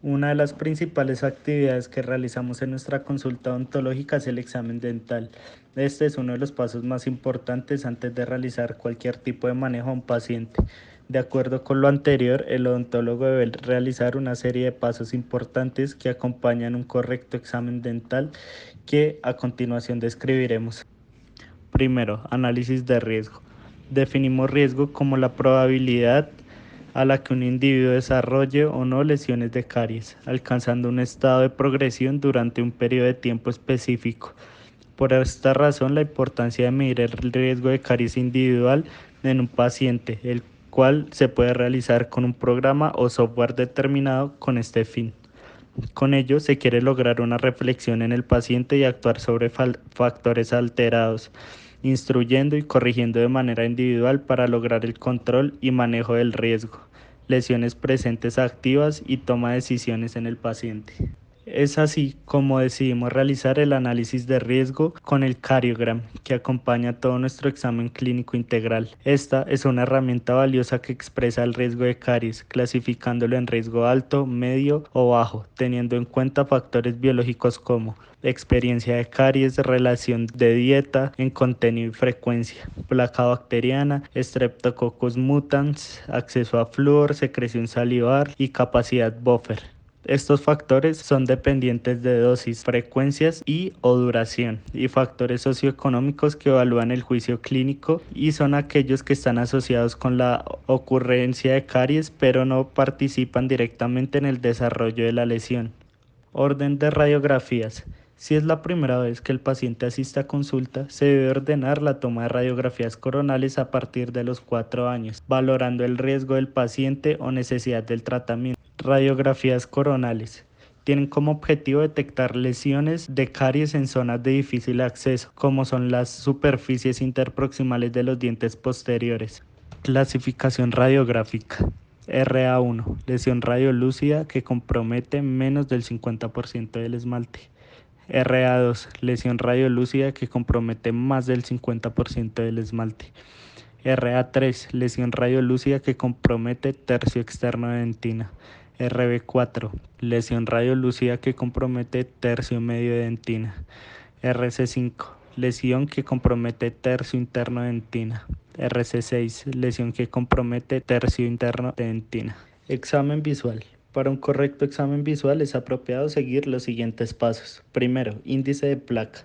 Una de las principales actividades que realizamos en nuestra consulta odontológica es el examen dental. Este es uno de los pasos más importantes antes de realizar cualquier tipo de manejo a un paciente. De acuerdo con lo anterior, el odontólogo debe realizar una serie de pasos importantes que acompañan un correcto examen dental que a continuación describiremos. Primero, análisis de riesgo. Definimos riesgo como la probabilidad a la que un individuo desarrolle o no lesiones de caries, alcanzando un estado de progresión durante un periodo de tiempo específico. Por esta razón, la importancia de medir el riesgo de caries individual en un paciente, el cual se puede realizar con un programa o software determinado con este fin. Con ello se quiere lograr una reflexión en el paciente y actuar sobre factores alterados, instruyendo y corrigiendo de manera individual para lograr el control y manejo del riesgo, lesiones presentes activas y toma de decisiones en el paciente. Es así como decidimos realizar el análisis de riesgo con el Cariogram, que acompaña todo nuestro examen clínico integral. Esta es una herramienta valiosa que expresa el riesgo de caries, clasificándolo en riesgo alto, medio o bajo, teniendo en cuenta factores biológicos como experiencia de caries, relación de dieta en contenido y frecuencia, placa bacteriana, Streptococcus mutans, acceso a flúor, secreción salivar y capacidad buffer. Estos factores son dependientes de dosis, frecuencias y o duración y factores socioeconómicos que evalúan el juicio clínico y son aquellos que están asociados con la ocurrencia de caries pero no participan directamente en el desarrollo de la lesión. Orden de radiografías. Si es la primera vez que el paciente asiste a consulta, se debe ordenar la toma de radiografías coronales a partir de los 4 años, valorando el riesgo del paciente o necesidad del tratamiento. Radiografías coronales. Tienen como objetivo detectar lesiones de caries en zonas de difícil acceso, como son las superficies interproximales de los dientes posteriores. Clasificación radiográfica. RA1, lesión radiolúcida que compromete menos del 50% del esmalte. RA2, lesión radiolúcida que compromete más del 50% del esmalte. RA3, lesión radiolúcida que compromete tercio externo de dentina. RB4, lesión radiolúcida que compromete tercio medio de dentina. RC5, lesión que compromete tercio interno de dentina. RC6, lesión que compromete tercio interno de dentina. Examen visual. Para un correcto examen visual es apropiado seguir los siguientes pasos. Primero, índice de placa.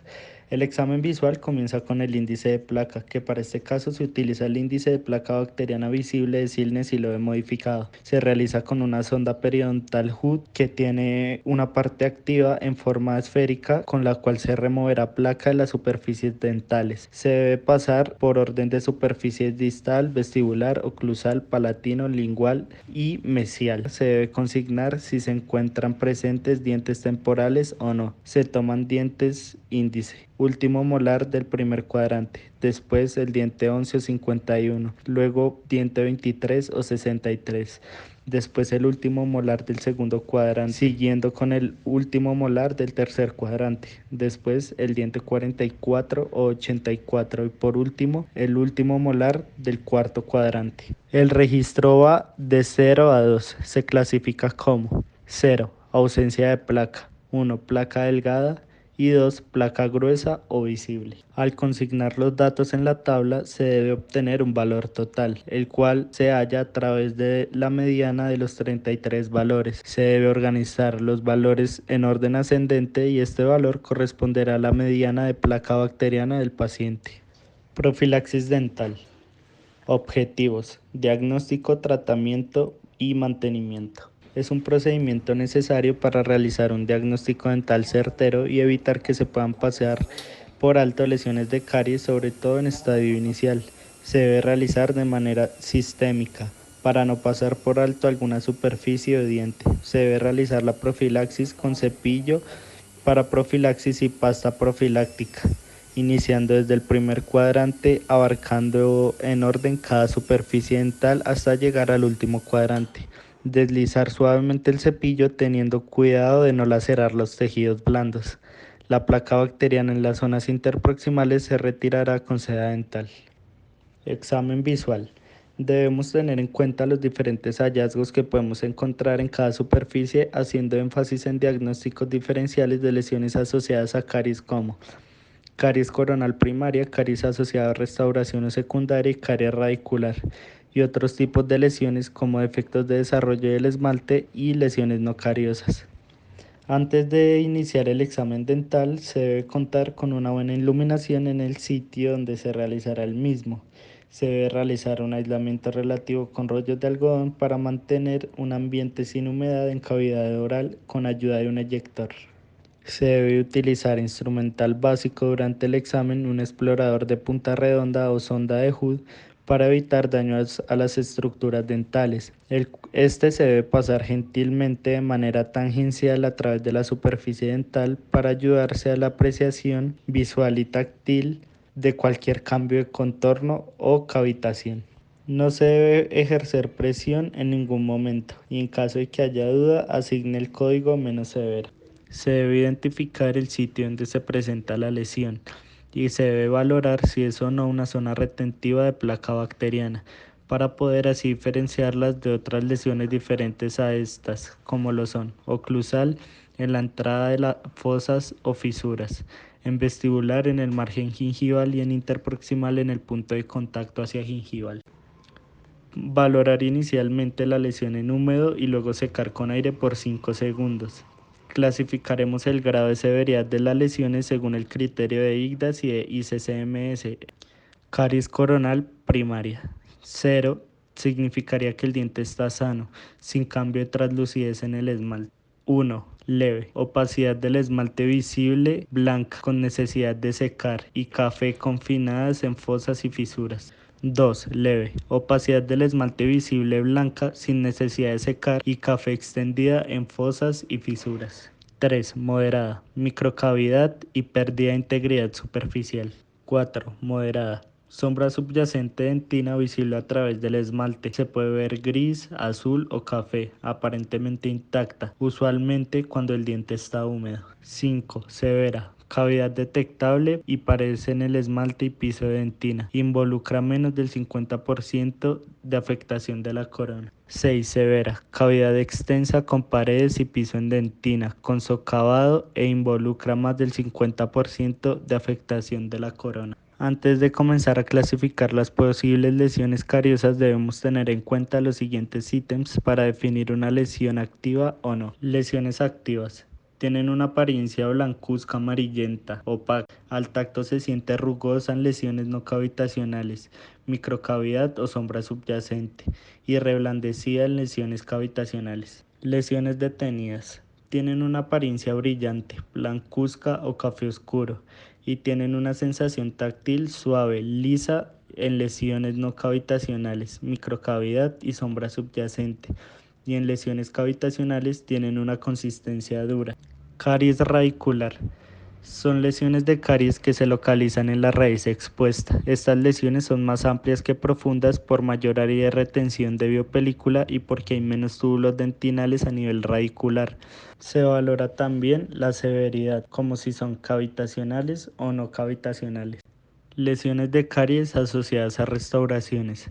El examen visual comienza con el índice de placa, que para este caso se utiliza el índice de placa bacteriana visible de Silnes y lo he modificado. Se realiza con una sonda periodontal Hood que tiene una parte activa en forma esférica con la cual se removerá placa de las superficies dentales. Se debe pasar por orden de superficies distal, vestibular, oclusal, palatino, lingual y mesial. Se debe consignar si se encuentran presentes dientes temporales o no. Se toman dientes índice. Último molar del primer cuadrante, después el diente 11 o 51, luego diente 23 o 63, después el último molar del segundo cuadrante, siguiendo con el último molar del tercer cuadrante, después el diente 44 o 84 y por último el último molar del cuarto cuadrante. El registro va de 0 a 2, se clasifica como 0, ausencia de placa, 1, placa delgada, y 2, placa gruesa o visible. Al consignar los datos en la tabla se debe obtener un valor total, el cual se halla a través de la mediana de los 33 valores. Se debe organizar los valores en orden ascendente y este valor corresponderá a la mediana de placa bacteriana del paciente. Profilaxis dental. Objetivos: diagnóstico, tratamiento y mantenimiento. Es un procedimiento necesario para realizar un diagnóstico dental certero y evitar que se puedan pasar por alto lesiones de caries, sobre todo en estadio inicial. Se debe realizar de manera sistémica para no pasar por alto alguna superficie o diente. Se debe realizar la profilaxis con cepillo para profilaxis y pasta profiláctica, iniciando desde el primer cuadrante, abarcando en orden cada superficie dental hasta llegar al último cuadrante. Deslizar suavemente el cepillo teniendo cuidado de no lacerar los tejidos blandos. La placa bacteriana en las zonas interproximales se retirará con seda dental. Examen visual. Debemos tener en cuenta los diferentes hallazgos que podemos encontrar en cada superficie, haciendo énfasis en diagnósticos diferenciales de lesiones asociadas a caries como caries coronal primaria, caries asociada a restauración o secundaria y caries radicular, y otros tipos de lesiones como defectos de desarrollo del esmalte y lesiones no cariosas. Antes de iniciar el examen dental, se debe contar con una buena iluminación en el sitio donde se realizará el mismo. Se debe realizar un aislamiento relativo con rollos de algodón para mantener un ambiente sin humedad en cavidad oral con ayuda de un eyector. Se debe utilizar instrumental básico durante el examen, un explorador de punta redonda o sonda de Hood para evitar daños a las estructuras dentales. Este se debe pasar gentilmente de manera tangencial a través de la superficie dental para ayudarse a la apreciación visual y táctil de cualquier cambio de contorno o cavitación. No se debe ejercer presión en ningún momento y en caso de que haya duda, asigne el código menos severo. Se debe identificar el sitio donde se presenta la lesión y se debe valorar si es o no una zona retentiva de placa bacteriana para poder así diferenciarlas de otras lesiones diferentes a estas, como lo son oclusal en la entrada de las fosas o fisuras, en vestibular en el margen gingival y en interproximal en el punto de contacto hacia gingival. Valorar inicialmente la lesión en húmedo y luego secar con aire por 5 segundos. Clasificaremos el grado de severidad de las lesiones según el criterio de IGDAS y de ICCMS. Caries coronal primaria. 0 significaría que el diente está sano, sin cambio de translucidez en el esmalte. 1. Leve. Opacidad del esmalte visible, blanca, con necesidad de secar, y café confinadas en fosas y fisuras. 2. Leve. Opacidad del esmalte visible blanca sin necesidad de secar y café extendida en fosas y fisuras. 3. Moderada. Microcavidad y pérdida de integridad superficial. 4. Moderada. Sombra subyacente dentina visible a través del esmalte. Se puede ver gris, azul o café, aparentemente intacta, usualmente cuando el diente está húmedo. 5. Severa. Cavidad detectable y paredes en el esmalte y piso de dentina. Involucra menos del 50% de afectación de la corona. 6. Severa. Cavidad extensa con paredes y piso en dentina, con socavado e involucra más del 50% de afectación de la corona. Antes de comenzar a clasificar las posibles lesiones cariosas, debemos tener en cuenta los siguientes ítems para definir una lesión activa o no. Lesiones activas. Tienen una apariencia blancuzca amarillenta, opaca. Al tacto se siente rugosa en lesiones no cavitacionales, microcavidad o sombra subyacente, y reblandecida en lesiones cavitacionales. Lesiones detenidas. Tienen una apariencia brillante, blancuzca o café oscuro, y tienen una sensación táctil suave, lisa en lesiones no cavitacionales, microcavidad y sombra subyacente, y en lesiones cavitacionales tienen una consistencia dura. Caries radicular. Son lesiones de caries que se localizan en la raíz expuesta. Estas lesiones son más amplias que profundas por mayor área de retención de biopelícula y porque hay menos túbulos dentinales a nivel radicular. Se valora también la severidad, como si son cavitacionales o no cavitacionales. Lesiones de caries asociadas a restauraciones.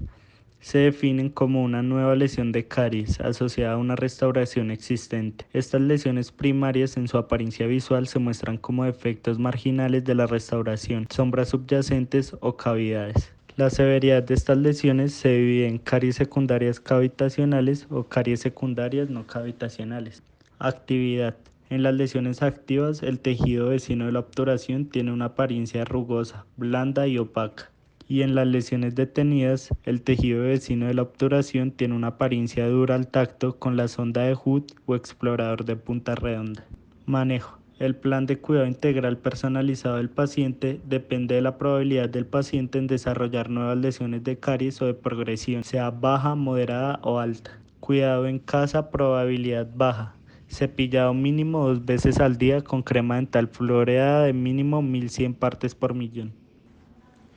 Se definen como una nueva lesión de caries asociada a una restauración existente. Estas lesiones primarias en su apariencia visual se muestran como defectos marginales de la restauración, sombras subyacentes o cavidades. La severidad de estas lesiones se divide en caries secundarias cavitacionales o caries secundarias no cavitacionales. Actividad. En las lesiones activas, el tejido vecino de la obturación tiene una apariencia rugosa, blanda y opaca. Y en las lesiones detenidas, el tejido vecino de la obturación tiene una apariencia dura al tacto con la sonda de Hood o explorador de punta redonda. Manejo. El plan de cuidado integral personalizado del paciente depende de la probabilidad del paciente en desarrollar nuevas lesiones de caries o de progresión, sea baja, moderada o alta. Cuidado en casa, probabilidad baja. Cepillado mínimo 2 veces al día con crema dental fluoreada de mínimo 1100 partes por millón.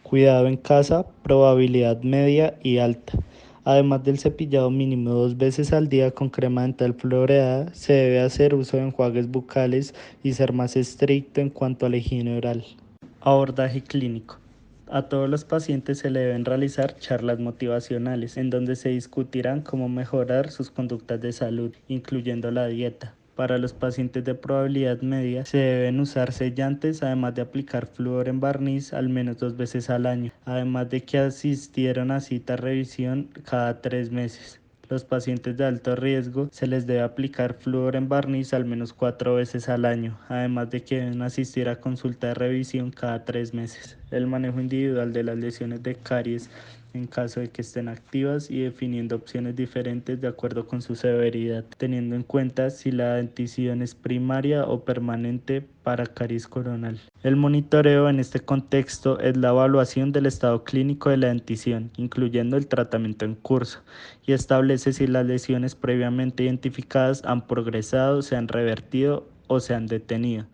Cuidado en casa, probabilidad media y alta. Además del cepillado mínimo 2 veces al día con crema dental fluoreada, se debe hacer uso de enjuagues bucales y ser más estricto en cuanto a la higiene oral. Abordaje clínico. A todos los pacientes se le deben realizar charlas motivacionales, en donde se discutirán cómo mejorar sus conductas de salud, incluyendo la dieta. Para los pacientes de probabilidad media se deben usar sellantes, además de aplicar flúor en barniz al menos 2 veces al año, además de que asistieron a cita revisión cada 3 meses. Los pacientes de alto riesgo se les debe aplicar flúor en barniz al menos 4 veces al año, además de que deben asistir a consulta de revisión cada 3 meses. El manejo individual de las lesiones de caries en caso de que estén activas y definiendo opciones diferentes de acuerdo con su severidad, teniendo en cuenta si la dentición es primaria o permanente para caries coronal. El monitoreo en este contexto es la evaluación del estado clínico de la dentición, incluyendo el tratamiento en curso, y establece si las lesiones previamente identificadas han progresado, se han revertido o se han detenido.